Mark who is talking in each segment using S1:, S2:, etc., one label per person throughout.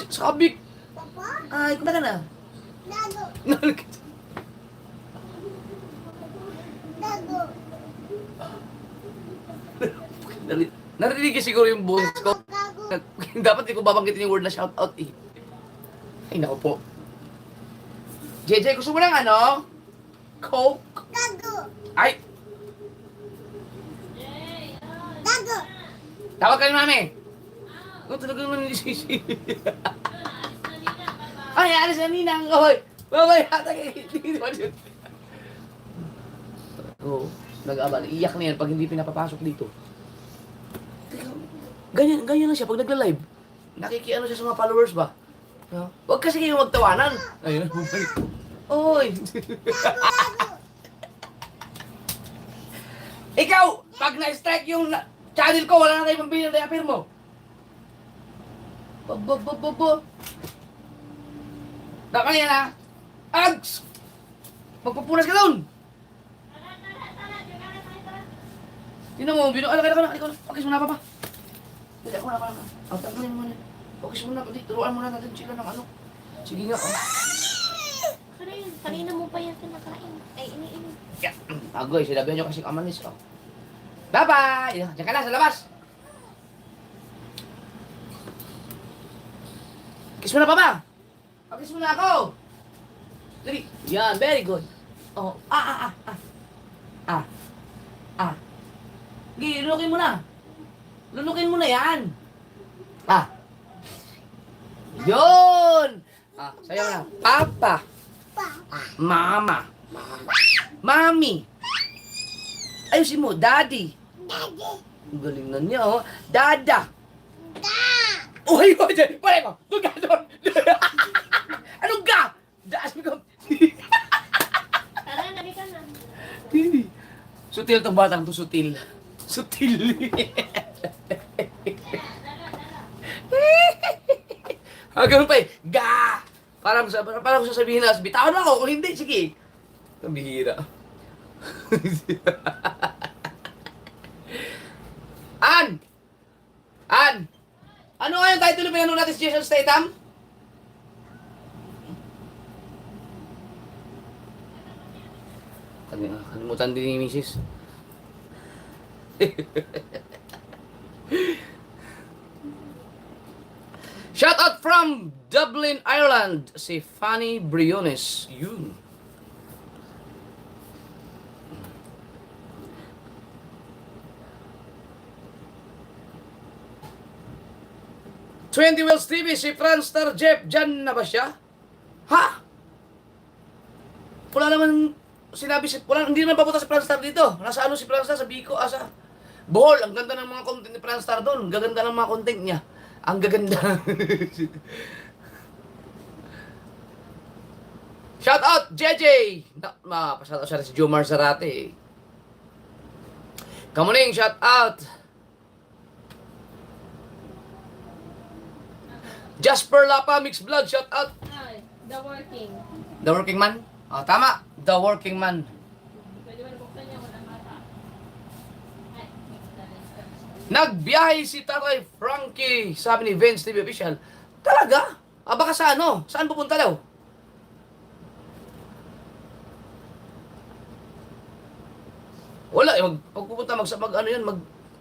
S1: Sabik. Ay, kumaka na. Narinig ko siguro yung boses ko. Dapat di ko babanggitin yung word na shoutout eh. Ay, naku po. JJ, gusto mo ng ano? Coke? Ay! Tawag kayo mami. Talaga naman ni Sisi. Ay, alis na Ninang. Hoy! Babay, hatag. Oo, nag-abal. Iyak na yan pag hindi pinapapasok dito. Ganyan lang siya pag nagla-live. Nakikiano siya sa mga followers ba? No? Huwag kasi kayo magtawanan. Ayun, bumalik. Oy! Ikaw, pag na-strike yung channel ko, wala na kayo pambili ng diaper mo. Bo. Dapat yan ha. Ags! Magpapunas ka doon. Sino mo, alakay na. Okay, muna pa. Hindi, ako na. Tanggalin mo na. Okay, muna. Turuan muna natin sila ng ano. Sige nga.
S2: Kanina mo pa yan kinakain. Ay, iniinom.
S1: Yeah. Agoy, sinabihan nyo kasi kamanis. Oh. Bye-bye! Diyan ka na sa labas. Kiss mo na pa ba? Kiss mo na ako. Dali. Yan, very good. Oh, Sige, lunukin mo na. Lunukin mo na yan. Yun! Sayo na. Papa. Mama. Mami. Ayusin mo, daddy. Ang galing na niya, oh. Dada. Uy, pare mo. Doon ka, doon. Anong ga? Daas mo ka.
S2: Tara, nabi ka na.
S1: Hindi. Sutil tong batang to, sutil. Sutil. Hanggang pa eh. Ga! Parang ko sasabihin na, bitawan mo ako. Kung hindi, sige. Ang bihira. An! Ano nga yung title na pinanong natin si Jason Statham? Kalimutan din ni Mrs. Shout out from Dublin, Ireland, si Fanny Briones. Yun. Twenty Wells TV, si Franstar Jeff, dyan na ba siya? Ha? Wala naman sinabi hindi naman papunta si Franstar dito. Nasa ano si Franstar? Sa Bicol, sa Bohol. Ang ganda ng mga content ni Franstar doon. Gaganda ng mga content niya. Ang gaganda. Shout out, JJ! Shout out siya si Jomar Zarate. Kamuning, shout out. Jasper Lapa, Mixed Blood, shout out.
S2: The Working.
S1: The Working Man? Oh, tama. The Working Man.
S2: Pwede ba nabuksan niya walang mata?
S1: Nagbiyahe si Tatay Frankie, sabi ni Vince TV Official. Talaga? Baka sa ano? Saan pupunta daw? Wala, pag pupunta,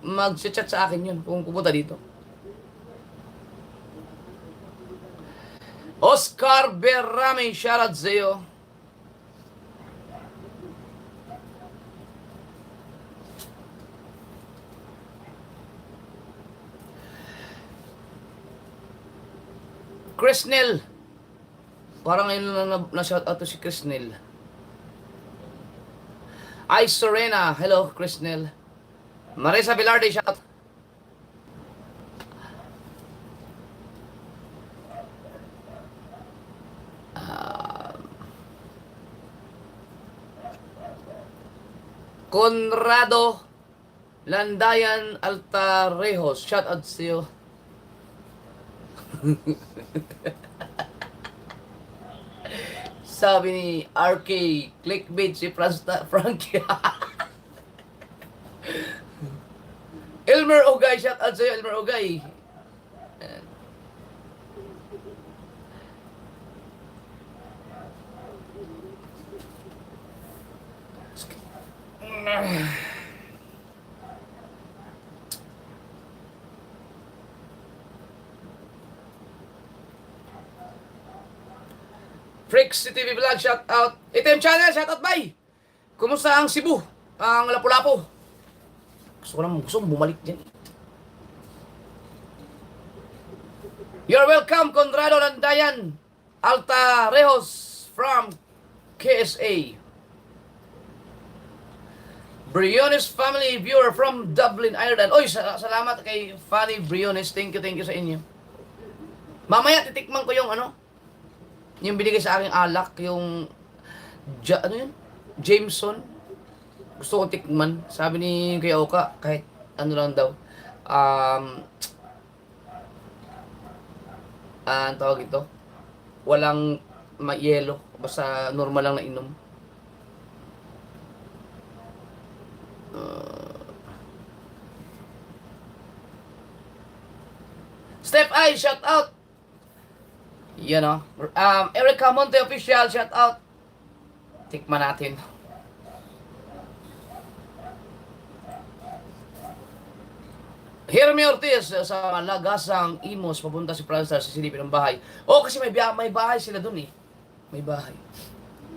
S1: mag-chat sa akin yun, kung pupunta dito. Oscar Berame, shoutout sa'yo. Chrisnel. Parang ngayon lang na-shoutout to si Chrisnel. Ay, Serena. Hello, Chrisnel. Marisa Velarde, shoutout. Conrado Landayan Altarejos, shout out to you. Sabi ni RK, clickbait si Frankie. Elmer Ogay, shout out sa iyo, Elmer Ogay. Freaks TV Vlog, shout out. Item Channel, shout out, bye. Kumusta ang Cebu? Ang Lapu-Lapu? Gusto ko bumalik dyan. You're welcome, Conrado Landayan. Alta Rejos from KSA. Briones family viewer from Dublin, Ireland. Oy, salamat kay Fanny Briones. Thank you sa inyo. Mamaya titikman ko yung ano, yung binigay sa aking alak, yung ano yun? Jameson. Gusto ko tikman. Sabi ni Kuya Oka, kahit ano lang daw. Ang tawag ito, walang yelo. Basta normal lang na inom. Step I, shout out. Yan o. Erica Monte official, shout out. Tikman natin. Jeremy Ortiz sa Lagasang Imos, papunta si Franstar sa silipin ng bahay. Oh, kasi may bahay sila dun eh. May bahay.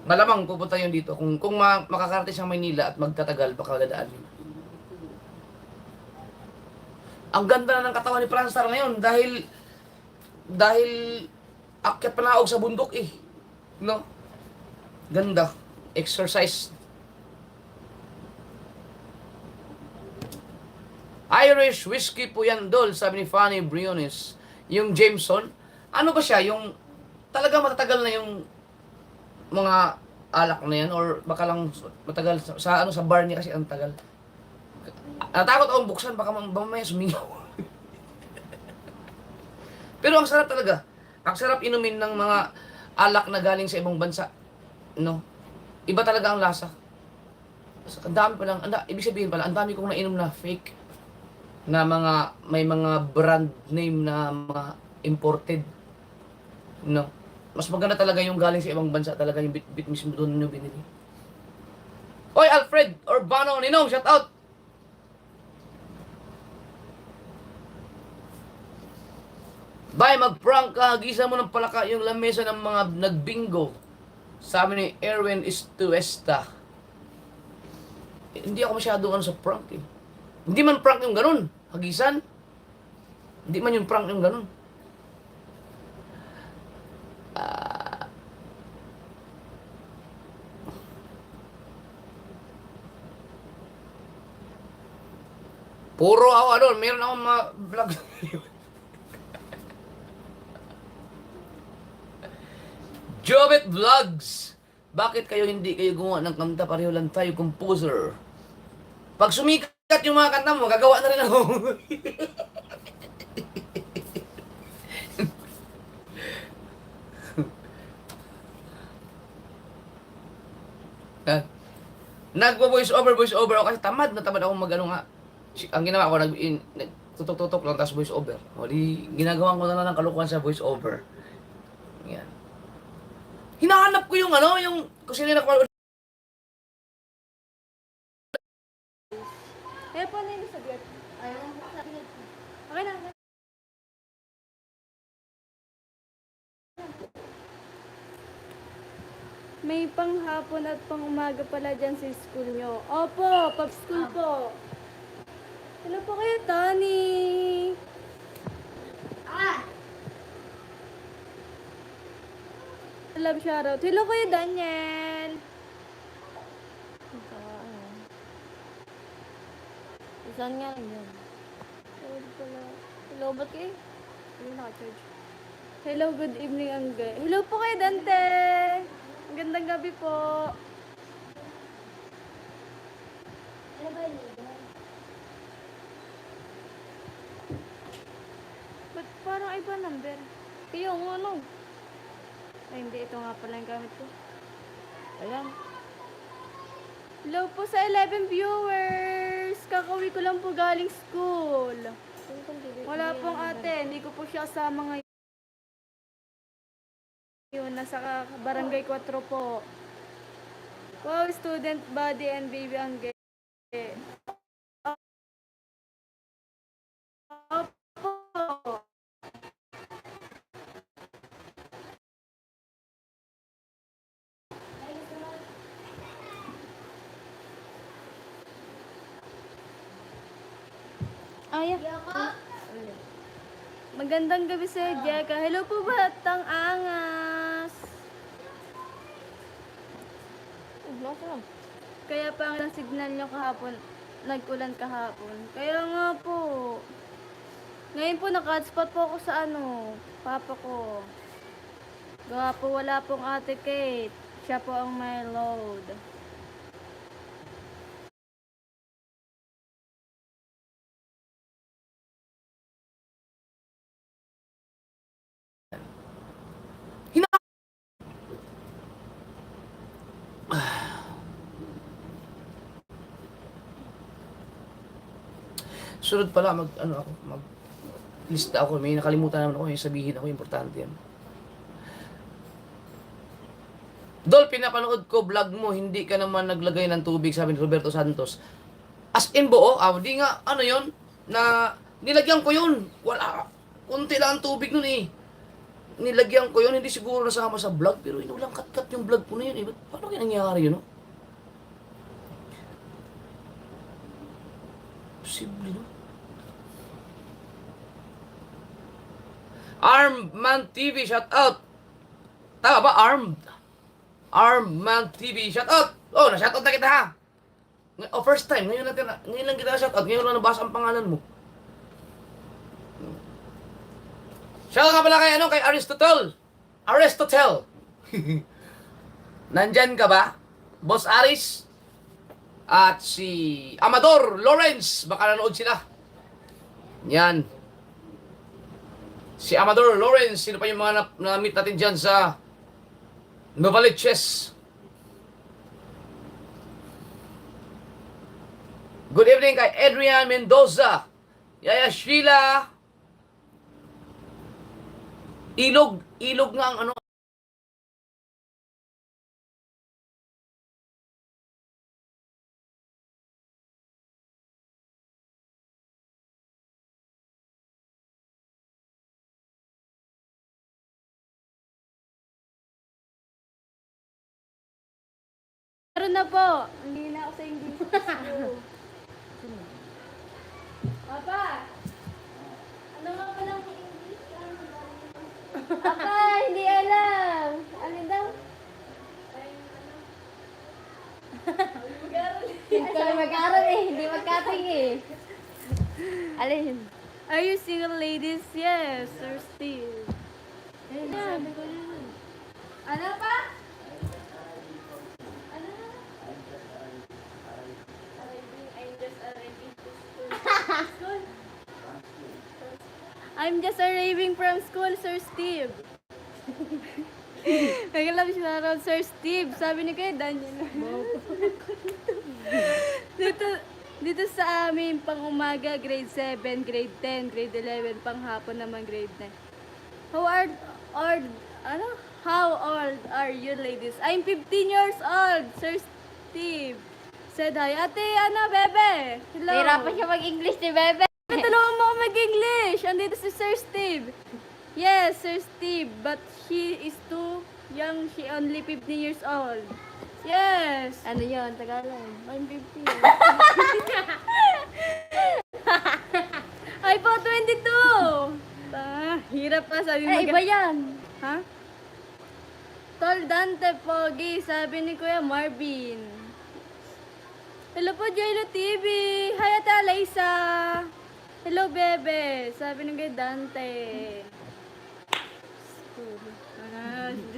S1: Malamang pupunta yun dito. Kung makakarating sa Maynila at magtatagal, baka dadaan yun. Ang ganda na ng katawan ni Franstar ngayon dahil akyat panaog sa bundok eh. No? Ganda. Exercise. Irish whiskey po yan, Dol, sabi ni Fanny Briones. Yung Jameson, ano ba siya? Yung talaga matatagal na yung mga alak na yan or baka lang matagal sa bar niya kasi ang tagal. Natakot akong buksan, baka mamaya sumingaw. Pero ang sarap talaga. Ang sarap inumin ng mga alak na galing sa ibang bansa. No? Iba talaga ang lasa. Ang dami pa lang, ibig sabihin pala, ang dami kong nainom na fake na may mga brand name na mga imported. No? Mas maganda talaga yung galing sa ibang bansa talaga yung bit mismo doon nyo binili. Oy, Alfred Urbano, Ninong, shout out! Bay, mag-prank ka, gisa mo ng palaka yung lamesa ng mga nagbingo. Sabi ni Erwin Estuesta. Hindi ako masyado sa prank eh. Hindi man prank yung ganun. Hagisan. Hindi man yung prank yung ganun. Puro ako ano, meron akong mga vlog. Jobet Vlogs. Bakit hindi kayo gumawa ng kanta? Pareho lang tayo, composer. Pag sumikat yung mga kanta mo, gagawa na rin ako. Nagpo-voice over ako kasi tamad ako mag-ano nga. Ang ginawa ko, tutok-tutok lang, tapos voice over. O di, ginagawa ko na lang ng kalukuhan sa voice over. Yan. Hinahanap ko yung ano, yung kung sino na ko.
S2: Kaya po na yung sagot. Ayaw mo sa akin. Okay na. May panghapon at pang-umaga pala dyan sa school nyo. Opo, pag-school po. Hello po kayo, Tony. Love shoutout. Hello kayo, Daniel. Saan nga lang yan? Hello, ba't kayo? Hindi naka-charge. Hello, good evening, Angge. Hello po kayo, Dante. Magandang gabi po. Ano ba yun? Ba't parang iba number? Kayo, ano? Ay, hindi. Ito nga pala yung gamit ko. Ayan. Hello po sa 11 viewers. Kakauwi ko lang po galing school. Wala pong ate. Hindi ko po siya kasama ngayon. Nasa Barangay 4 po. Wow, student body and baby ang Opo. Ay, magandang gabi sa Jeka. Hello po, Batang Angas. Kaya pa ang signal nyo kahapon, nag-ulan kahapon. Kaya nga po. Ngayon po, naka-hotspot po ako sa papa ko. Gawa po, wala pong ate Kate. Siya po ang may load.
S1: Sunod pala, lista ako. May nakalimutan naman ako. Yung sabihin ako, importante yan. Dol, pinapanood ko vlog mo, hindi ka naman naglagay ng tubig, sabi ni Roberto Santos. As in buo, di nga, yon na nilagyan ko yun. Wala, kunti lang ang tubig nun eh. Nilagyan ko yun, hindi siguro nasama sa vlog, pero walang cut-cut yung vlog ko na yun eh. Paano kaya nangyari yun, no? Posible, no? Armman TV, shout out! Tama ba? Armman TV, shout out! Oh, na-shout out na kita ha! Oh, first time. Ngayon lang kita shout out. Ngayon lang nabasa ang pangalan mo. Shout out nga pala kay Aristotle. Nandyan ka ba? Boss Aris? At si Amador Lawrence. Baka nanood sila. Yan. Si Amador Lawrence. Sino pa yung mga na-meet natin dyan sa Novaliches? Good evening kay Adrian Mendoza. Yaya Sheila. Ilog nga ang
S2: Meron na po. Hindi na ako sa English. Papa! Ano nga palang English? Papa, hindi alam. Alin daw? Ikaw na mag-aaral eh. Hindi magkating eh. Alin? Are you single ladies? Yes, or still? Sabi ko yun. Ano pa? I'm just arriving from school, Sir Steve. Nag-love siya raw, Sir Steve. Sabi ni Kuya Daniel. dito sa amin, pang umaga, grade 7, grade 10, grade 11, pang hapon naman, grade 9. How old are you, ladies? I'm 15 years old, Sir Steve. Said hi. Ate, bebe? Hello.
S3: Nahirapan siya mag-English ni Bebe.
S2: Tulungan mo ako mag-English. Andito si Sir Steve. Yes, Sir Steve. But she is too young. She only 15 years old. Yes.
S3: Ano yun? Tagalog.
S2: I'm 15. Ay po, 22. Hirap pa sabi mo.
S3: Ay, iba yan.
S2: Ha? Tol Dante Pogi, sabi ni Kuya Marvin. Hello po, Jello TV. Hi, Ate Alaysa. Hello, Bebe. Sabi ng kay Dante.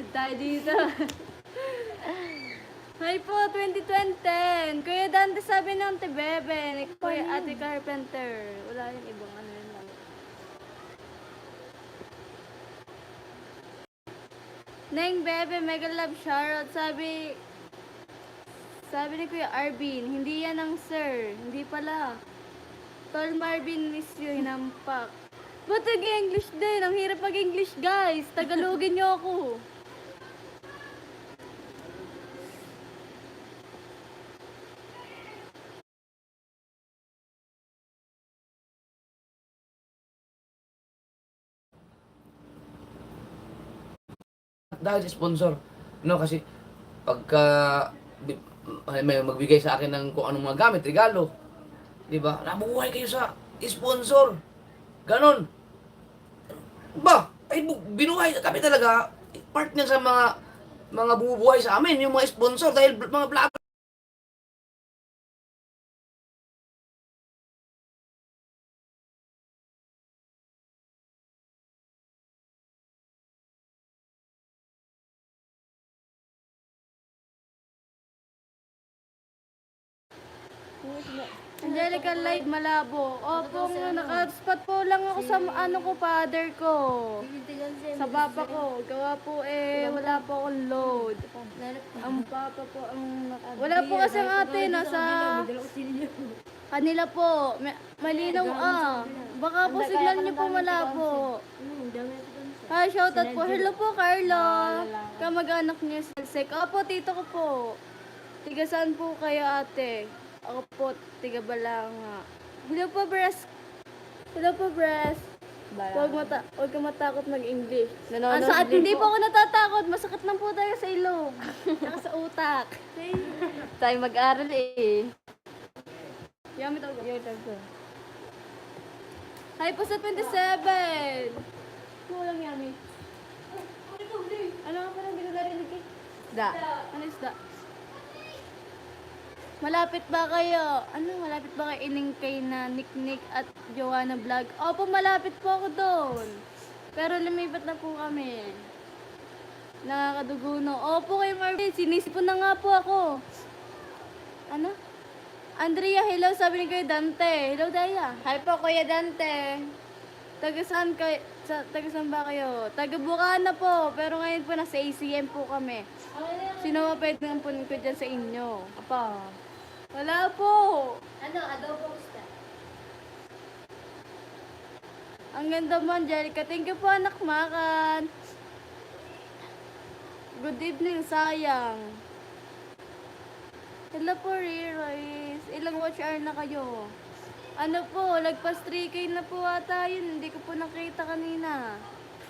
S2: Tayo dito. Hi po, 2020. Kuya Dante, sabi ng Ate Bebe. Ni Kuya Ate Carpenter. Wala yung ibang ano yun lang. Neng Bebe, mega love shoutout. Sabi ni Kuya Arvin, hindi yan ang sir. Hindi pala. Tol Marvin, miss you, hinampak. Ba't nag-English din? Ang hirap mag-English, guys. Tagalogin niyo ako.
S1: dahil sa sponsor. No, kasi pagka may magbigay sa akin ng kung anong mga gamit, regalo, di ba? Nabubuhay kayo sa sponsor. Ganon. Ba, ay binuhay kami talaga. Part niya sa mga bumubuhay sa amin, yung mga sponsor dahil mga vlog.
S2: Angelica Live Malabo. Opo, naka-spot po lang ako sa ano ko, father ko. Sa papa ko. Gawa po wala po akong load. Ang papa po, wala po kasi ang ate, nasa kanila po. Malinaw Baka po signal niyo po malabo. Hi, shoutout po. Hello po, Carlo. Kamag-anak niyo sa Sek. Opo, tito ko po. Tiga saan po kayo, ate? Ako po, tiga Balanga. Hello po, Bres. Hello po, Bres. Huwag ka matakot mag-English. Hindi po ako natatakot. Masakit lang po tayo sa ilong. Saka sa utak.
S3: Tayo mag-aral eh.
S2: Yami tawag. Hi po sa 27. Kulang yami. Ano nga pala, hindi ko narinig eh.
S3: Da.
S2: Ano isda? Malapit ba kayo? Malapit ba kayo iningkay na Nick at Joanna Vlog? Opo, malapit po ako doon. Pero lumipat na po kami. Nakakaduguno. Opo, kay Marvin. Sinisipon na nga po ako. Andrea, hello. Sabi ni Kuya Dante. Hello, Daya.
S3: Hi po, Kuya Dante.
S2: Taga saan ba kayo? Taga Bukana po. Pero ngayon po nasa ACM po kami. Sino ba pwede nga po ko dyan sa inyo?
S3: Apa?
S2: Wala po.
S3: Adobo isda.
S2: Ang ganda mo, Angelica. Thank you po, anak Makan. Good evening, sayang. Hello po, Riris. Ilang watch hour na kayo? Ano po, lagpas 3K na po ata yun. Hindi ko po nakita kanina.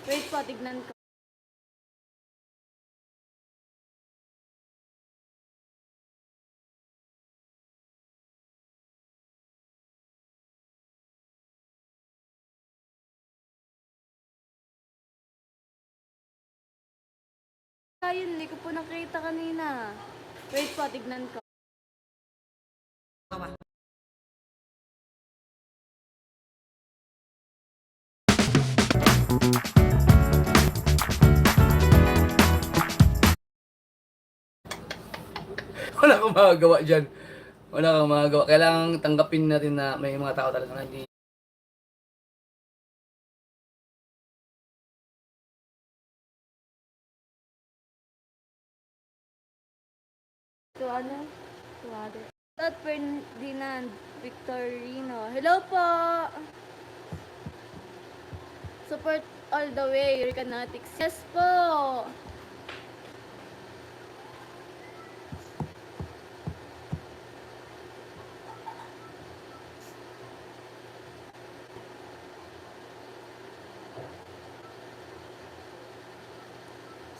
S2: Wait po, tignan ko. Ayun, hindi ko po nakita kanina. Wait po, tignan ko.
S1: Wala kang magagawa dyan. Wala kang magagawa. Kailangan tanggapin natin na may mga tao talaga na hindi.
S2: To Tot Ferdinand Victorino. Hello po! Support all the way, Ricanatics. Yes po!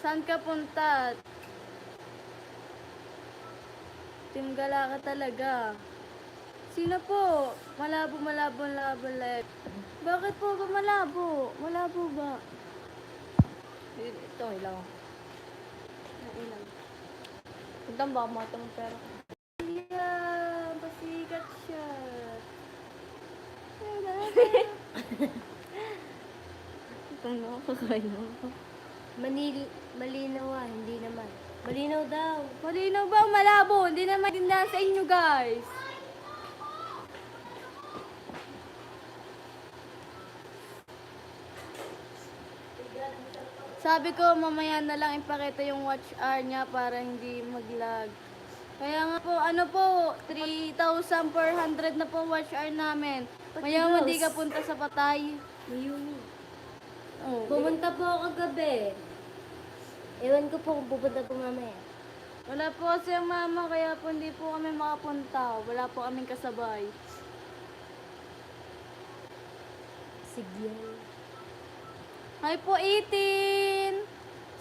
S2: Saan ka punta? Team Gala ka talaga. Sino po? Malabo left. Bakit po ba malabo? Malabo ba?
S3: Ito, ilaw.
S2: Ilang.
S3: Punta ba mo itong pera?
S2: Yeah, pasikat siya.
S3: Itong nakakakayo. Malinaw hindi naman. Malinaw daw.
S2: Malinaw ba? Malabo. Hindi na maintindihan sa inyo, guys. Sabi ko, mamaya na lang ipakita yung watch hour niya para hindi mag-lag. Kaya nga po, 3,400 na po watch hour namin. Maya hindi ka punta sa Patay.
S3: Mayumi.
S2: Oh,
S3: Pumunta po ako kagabi. Ewan ko po kung pupunta po mamaya.
S2: wala po kasi ang mama, kaya po hindi po kami makapunta. Wala po kaming kasabay.
S3: Sige.
S2: Hi po, 18!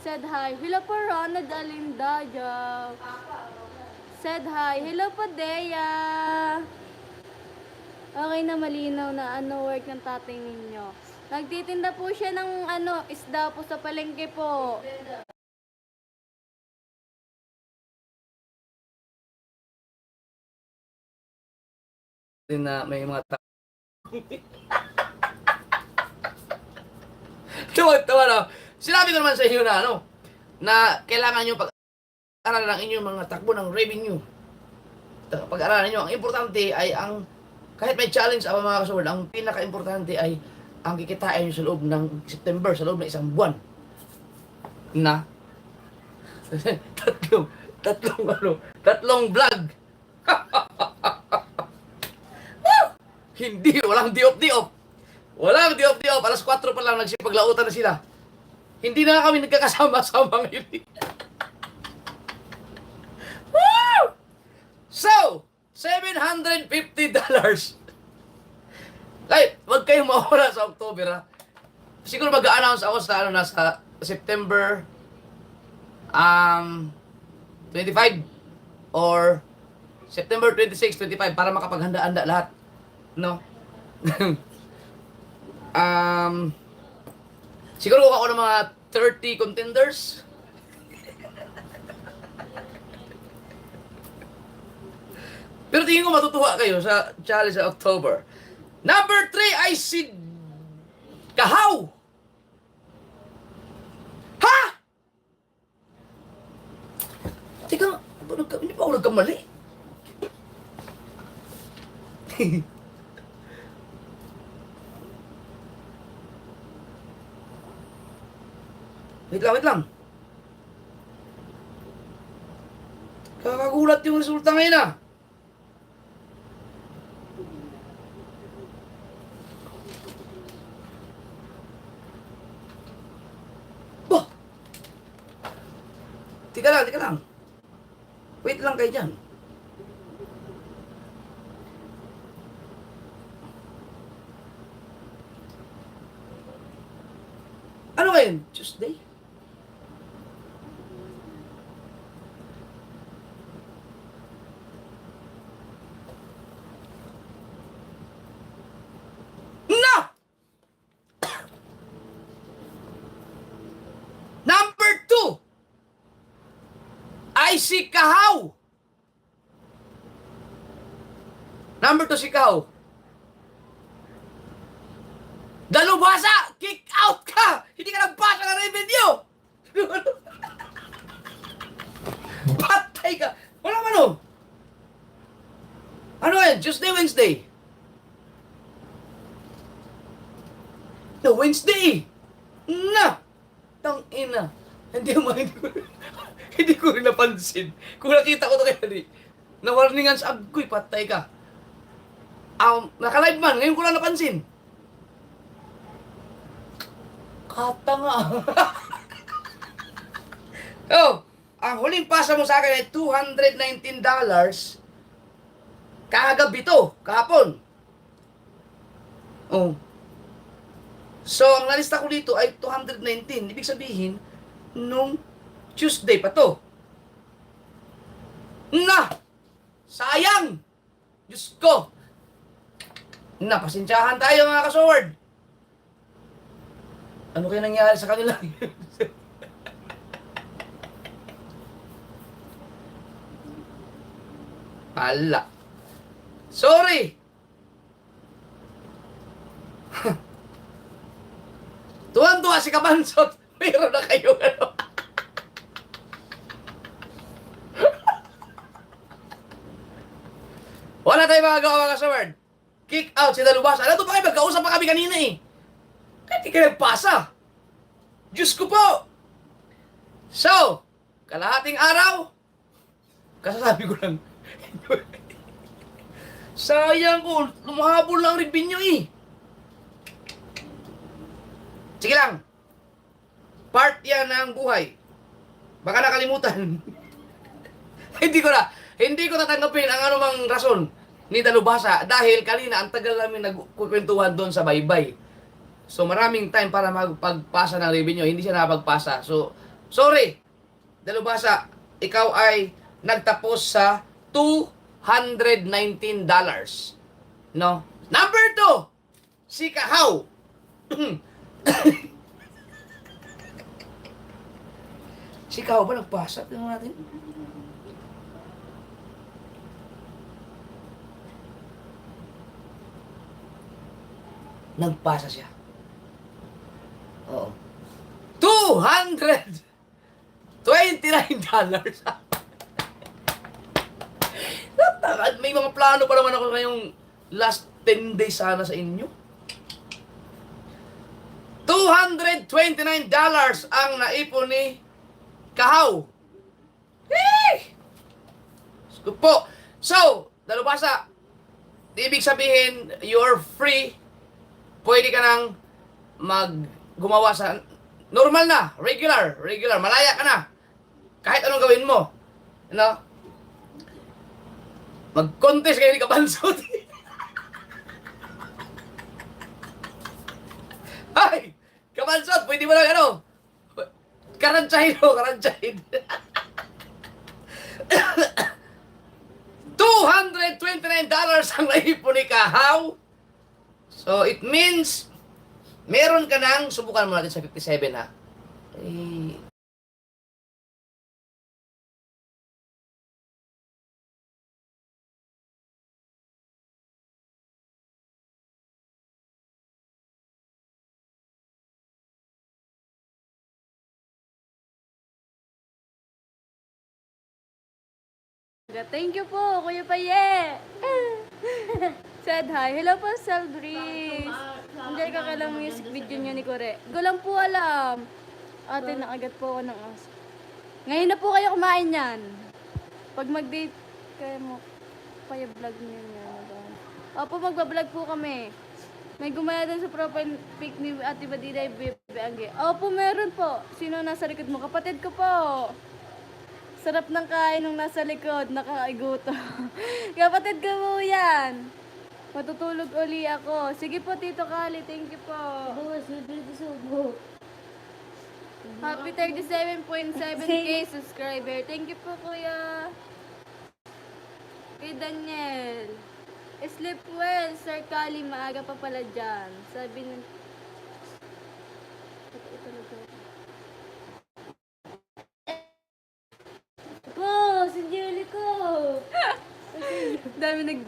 S2: Said hi. Hello po, Ronald Alindaya. Said hi. Hello po, Dea. Okay na, malinaw na ano work ng tatay ninyo. Nagtitinda po siya ng isda po sa palengke po.
S1: Na may mga Tawa na. Sinabi ko naman sa inyo na na kailangan nyo pag-aralan ang inyong mga takbo ng revenue. Pag-aralan nyo, ang importante ay kahit may challenge ang mga kasaward, ang pinaka-importante ay ang kikitain nyo sa loob ng September, sa loob ng isang buwan. Na tatlong vlog. Hindi, walang diop-diop. Walang diop-diop. Alas 4 pa lang nagsipaglautan na sila. Hindi na kami nagkakasama-sama ngayon. Woo! So, $750. Kahit, wag kayong mawala sa October, ha? Siguro mag-a-announce ako sa, nasa September 25 or September 26, 25 para makapaghanda-handa lahat. No? Siguro ako ng mga 30 contenders. Pero tingin ko matutuwa kayo sa challenge sa October. Number 3 ay si Kahaw. Ha? Teka, hindi pa ako nagkamali. Wait lang. Kakagulat yung resulta ngayon, ah. Bah! Tika lang. Wait lang kayo dyan. Ano ngayon? Tuesday? No! Number 2 ay si Kahaw. Number 2 si Kahaw. Dalubhasa! Kick out ka! Hindi ka nagbasa ng revenue! Patay ka! Wala man o! Ano yan? Tuesday, Wednesday? No, Wednesday! Na! Tangina! Hindi ko rin napansin. Kung nakita ko ito kaya na-warningan sa agoy, patay ka. Naka-live man, ngayon ko lang napansin. Kata nga. Oh, ang huling pasa mo sa akin ay $219. Kagabi to, kahapon. Oh. So, ang nalista ko dito ay 219. Ibig sabihin, nung Tuesday pa to. Na! Sayang! Diyos ko! Na, pasensyahan tayo mga kasword. Ano kaya nangyari sa kanila? Ala. Sorry! Tuwan-tuwa si Kabansot. Mayroon na kayo Wala tayong magagawa mga kasaward. Kick out si Dalubhasa. Alam to pa kayo, magkausap pa kami kanina eh. Kahit di ka nagpasa. Diyos ko po! So, kalahating araw, kasasabi ko lang, sayang ko, lumahabol lang revenue eh. Sige lang. Part yan ng buhay. Baka nakalimutan. Hindi ko tatanggapin ang anumang rason ni Dalubhasa dahil kanina ang tagal namin nagkukwentuhan doon sa baybay. So maraming time para magpagpasa ng revenue, hindi siya nakapagpasa. So Sorry, dalubhasa, ikaw ay nagtapos sa $219. No? Number 2, si Kahaw. Si Kahaw ba nagpasa? Tingnan natin. Nagpasa siya. Oo. $229. May mga plano pa naman ako ngayong last 10 days sana sa inyo. $229 ang naipon ni Kahaw. Eh! Scoop po. So, dalubhasa, ibig sabihin, you're free. Pwede ka nang gumawa sa normal na, regular, malaya ka na. Kahit anong gawin mo. Ano? Mag-contest kayo ni Kabansot. Ay! Kabansot, pwede mo lang ano? Karantsahin mo, karantsahin. $229 ang naipon ni Kahaw. So, it means, meron ka nang, subukan mo natin sa 57 ha. Eh,
S2: Thank you po, Kuya Paye. Said hi. Hello po, Saldris. Enjoy ka lang music video niyo ni Kore. Ko lang po alam. Ate, nakagat po ako ng aso. Ngayon na po kayo kumain yan. Pag mag-date kayo mo, kaya vlog niyo yan. Opo, magbablog po kami. May gumaya doon sa profile pic ni Ate Badida Bebe Angge. Opo, meron po. Sino nasa likod mo? Kapatid ko po. Sarap ng kain nung nasa likod, nakakaiguto. Kapatid ko po yan. Matutulog uli ako. Sige po, Tito Kali. Thank you po. Happy 37.7k subscriber. Thank you po, Kuya. Kay Daniel. Sleep well, Sir Kali. Maaga pa pala dyan. Sabi ng...
S3: Si Julie ko.
S2: Dami nang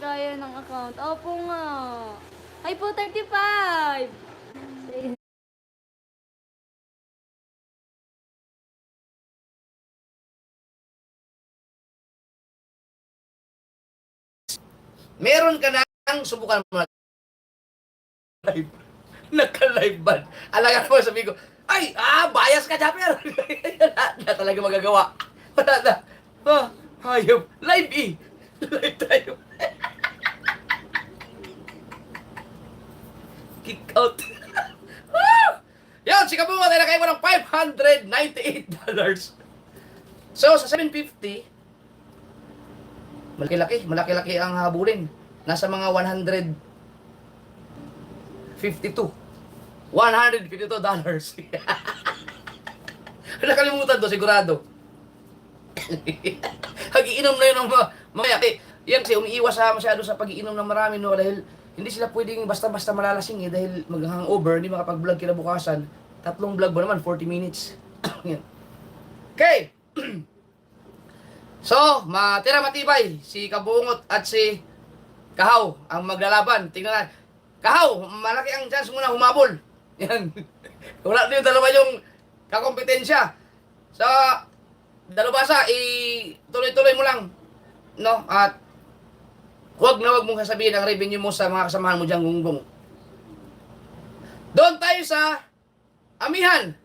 S2: gaya ng account. Opo nga. Ay po, 35.
S1: meron ka nang, subukan mo natin. Live. Nagka-live ban. Alangan mo, sabi ko, ay, bias ka, Japper. na talaga magagawa. Wala na. Hayop. Live Live tayo. Kick out. Yan, si Kabungot ay nakaya mo ng $598. So, sa 750, malaki-laki ang habulin. Nasa mga 152. $152. Nakalimutan to, sigurado. Hagiinom na yun ng mamaya. Yan kasi umiiwas masyado sa pag-iinom ng marami, no? Dahil hindi sila pwedeng basta-basta malalasing dahil mag-hangover, hindi makapag-vlog kinabukasan. 3 vlog ba naman, 40 minutes. Yan. Okay. So, matibay si Kabungot at si Kahaw ang maglalaban. Tingnan natin. Kahaw, malaki ang chance mo na humabol. Yan. Wala din yung dalawa yung kakompetensya. So, dalubhasa, tuloy-tuloy mo lang. No? At huwag mong sasabihin ang revenue mo sa mga kasamahan mo dyan, gunggong. Doon tayo sa amihan.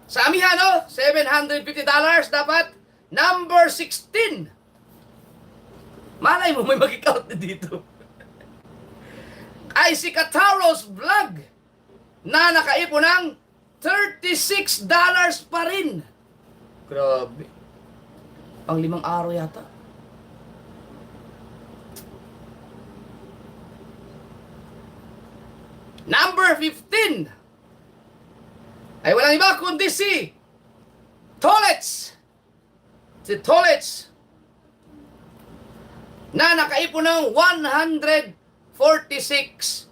S1: Sa amihan, no? $750 dapat. Number 16. Malay mo, may mag-count na dito. Ay si Kataros Vlog na nakaipon ng $36 pa rin. Grabe. Pang 5 araw yata. Number 15 ay walang iba kundi si Tolets. Si Tolets na nakaipon ng $146.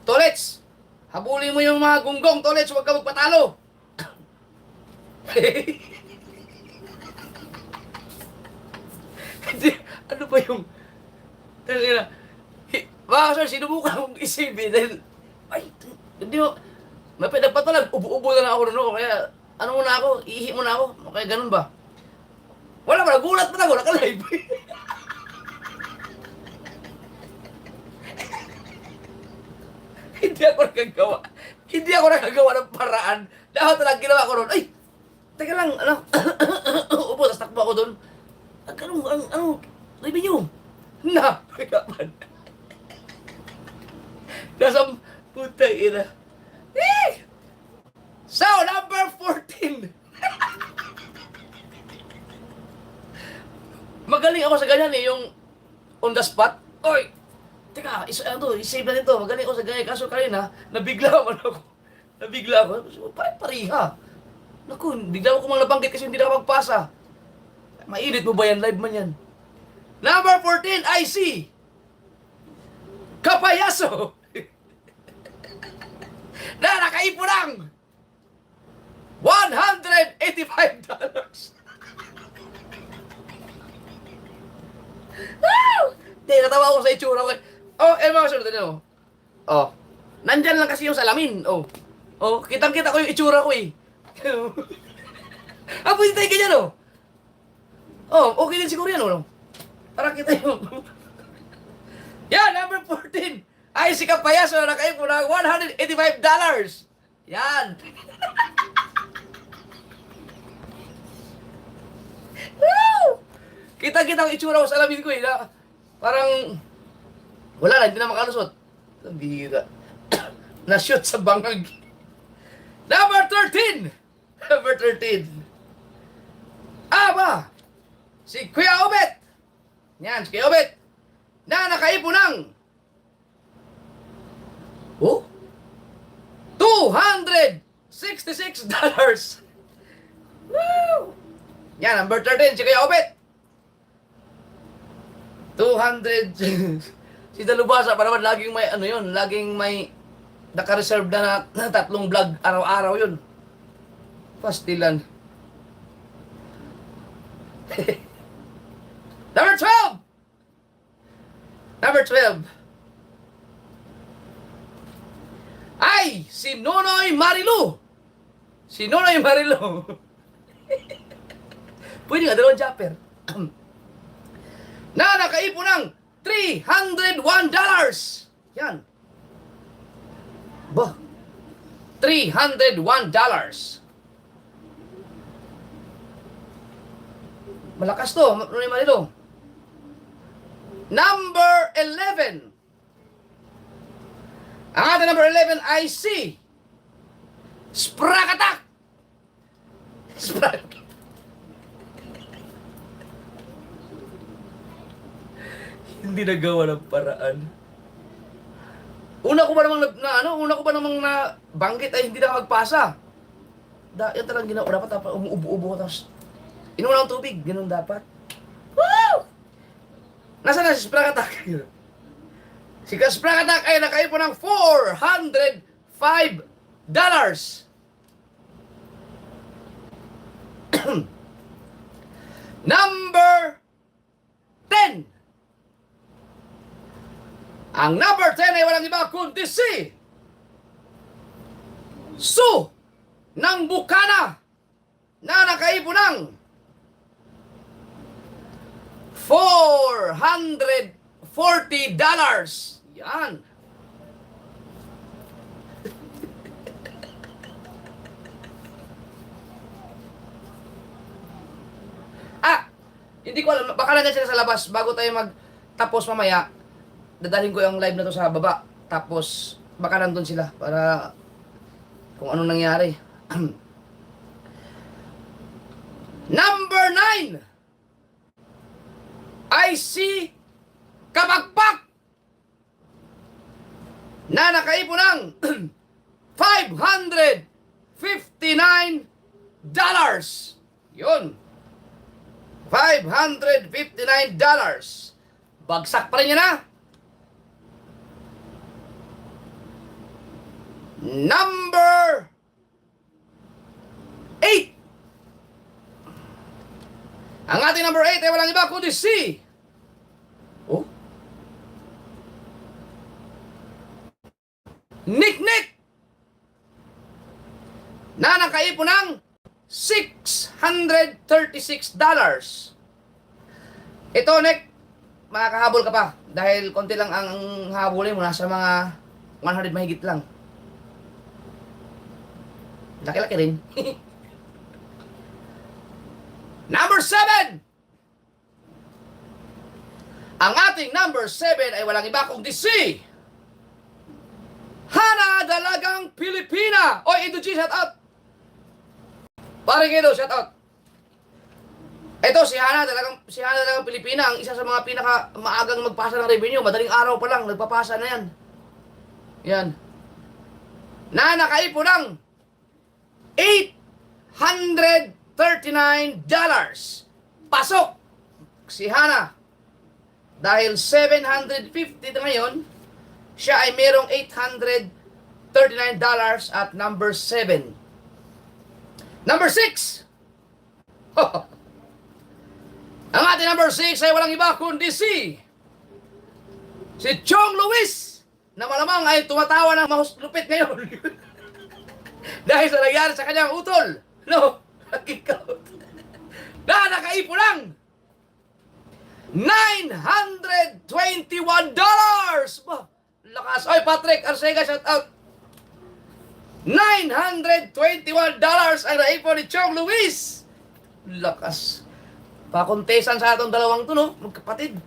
S1: Tolets, habulin mo yung mga gunggong, Tolets, huwag ka magpatalo. Hindi, ano ba yung... Baka sir, sinubukan akong isipin dahil... Ay, hindi mo... May pinagpatalag, ubo-ubo na lang ako noon. Kaya, ano muna ako, ihi muna ako. Kaya ganun ba? Wala ba, nagulat pa na ako, naka-live. Hindi ako nakagawa ng paraan. Dapat talagang ginawa ko noon. Ay, teka lang, ano? Upo, tapos takbo ako doon. Ano, revenue? Na, pagkapan. Nasa putang ina. Eh! So, number 14. Magaling ako sa ganyan eh, yung on the spot. Oy, teka, isave na nito. Magaling ako sa ganyan. Kaso kanina, nabigla ako. Pare-pareha. Naku, bigla ako mang nabanggit kasi hindi na magpasa. Mainit mo ba yan? Live man yan. Number 14, I see. Kapayaso. Na nakaipon ng $185. Wow! Hindi, natawa ako sa itsura ko. Oh, mga sunod nyo. Oh, nandyan lang kasi yung salamin. Oh, kitang-kita ko yung itsura ko eh. Pwede tayo ganyan oh. Oh, okay din siguro yan oh. Para kita yung... Yan, number 14. Ay, si Kapayaso na nakaipon ng $185. Yan. Woo! Kita-kita ang itsura ko sa alamin ko eh. Parang, wala na, hindi na makalusot. Ang bihira. Na-shoot sa bangag. Number 13. Number 13. Aba! Si Kuya Obet. Yan, si Kuya Obet. Na nakaipon ng $266. Woo! Yan, number 13, si Kuya Obet. 200. Si Dalubasa, pa naman laging may, laging may naka-reserve na 3 vlog, araw-araw yun. Pastilan. Number 12! Number 12. Ay, si Nonoy Marilu. Si Nonoy Marilu. Pwede nga, dalawang japper. Na nakaipon ng $301. Yan. Bah. $301. Malakas to, Nonoy Marilu. Number 11. Ang ating number 11 ay si Sprakatak. Sprakatak. Hindi nagawa ng paraan. Una ko ba namang na banggit ay hindi na magpasa. Yan talagang ginawa. Dapat umuubo-ubo ko tapos inuman ng tubig. Ganun dapat. Woo! Nasaan na si Sprakatak? Si Sprakatak ay nakaipon ng $405. Number 10. Ang number 10 ay walang iba kundi si Su ng Bukana na nakaipon ng $440. Yan. Hindi ko alam. Baka nandiyan sila sa labas. Bago tayo magtapos mamaya, dadalhin ko yung live na to sa baba. Tapos, baka nandun sila para kung anong nangyari. Number 9 ay si Kapagpak na nakaipon ng $559. Yun. $559. Bagsak pa rin yan, ha? Number 8. Ang ating number 8 ay walang iba kundi si... Oh? Nick! Na nakaipon ng $636. Ito, Nick, makakahabol ka pa. Dahil konti lang ang habulin mo. Nasa mga 100 mahigit lang. Laki-laki rin. Number 7! Ang ating number 7 ay walang iba kundi si... Hana Dalagang Pilipina! Oy, Ido G, shout out! Paring Ido, shout out! Ito, si Hana Dalagang Pilipina, ang isa sa mga pinaka maagang magpasa ng revenue. Madaling araw pa lang, nagpapasa na yan. Yan. Na nakaipon ng $839. Pasok! Si Hana. Dahil 750 na ngayon, siya ay merong $839 at number 7. Number 6! Ang ating number 6 ay walang iba kundi si Chong Luis, na malamang ay tumatawa ng mahuslupit ngayon. Dahil sa nangyari sa kanyang utol. No? Na nakaipon lang $921! Bah, lakas. Oy, Patrick Arcega, shout out. $921 ang naipon ni Chong Luis. Lakas. Pakontesan sa atong dalawang to, no? Magkapatid.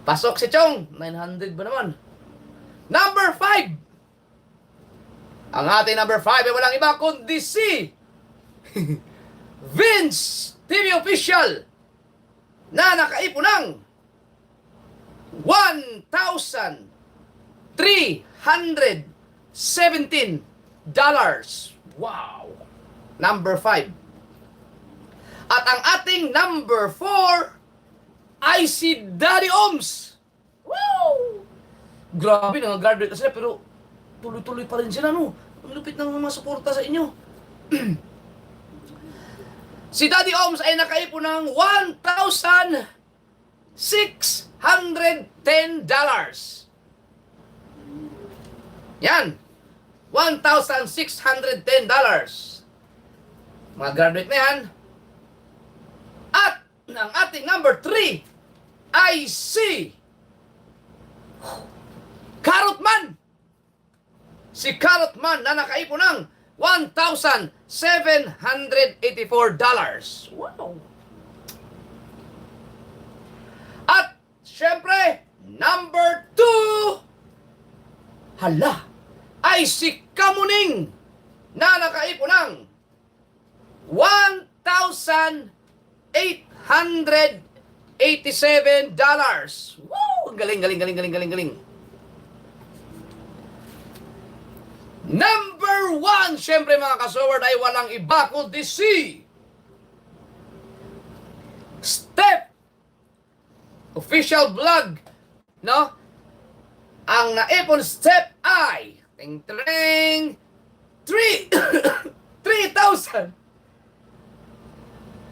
S1: Pasok si Chong. 900 ba naman? Number 5. Ang ating number 5 ay walang iba kundi si Vince TV Official, na nakaipon ng $1,317. Wow! Number 5. At ang ating number 4 ay si Daddy Oms. Wow! Grabe, nang-graduate na sila, pero tuloy-tuloy pa rin sila, no? Ang lupit ng mga suporta sa inyo. Si Daddy Oms ay nakaipon ng $1,610. Yan. $1,610. Mga graduate na yan. At ang ating number 3 ay si Carrotman. Si Carrotman na nakaipon ng $1,784. Wow! At, syempre, number 2, hala, ay si Kamuning, na nakaipon ng $1,887. Wow! Galing. Number 1, syempre mga kasoward, ay walang iba kundi si Steph Official Vlog, no? Ang naipon Steph ay 3,000.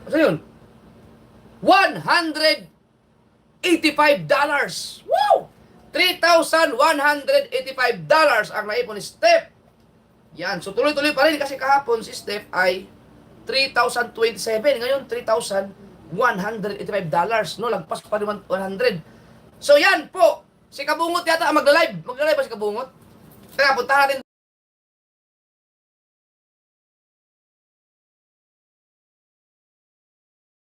S1: Ano yun? $185. Wow! $3,185 ang naipon ni Steph. Yan. So, tuloy-tuloy pa rin kasi kahapon si Steph ay $3,027. Ngayon, $3,185. No? Lagpas pa rin 100. So, yan po. Si Kabungot yata ang magla-live. Magla-live ba si Kabungot? Kaya punta natin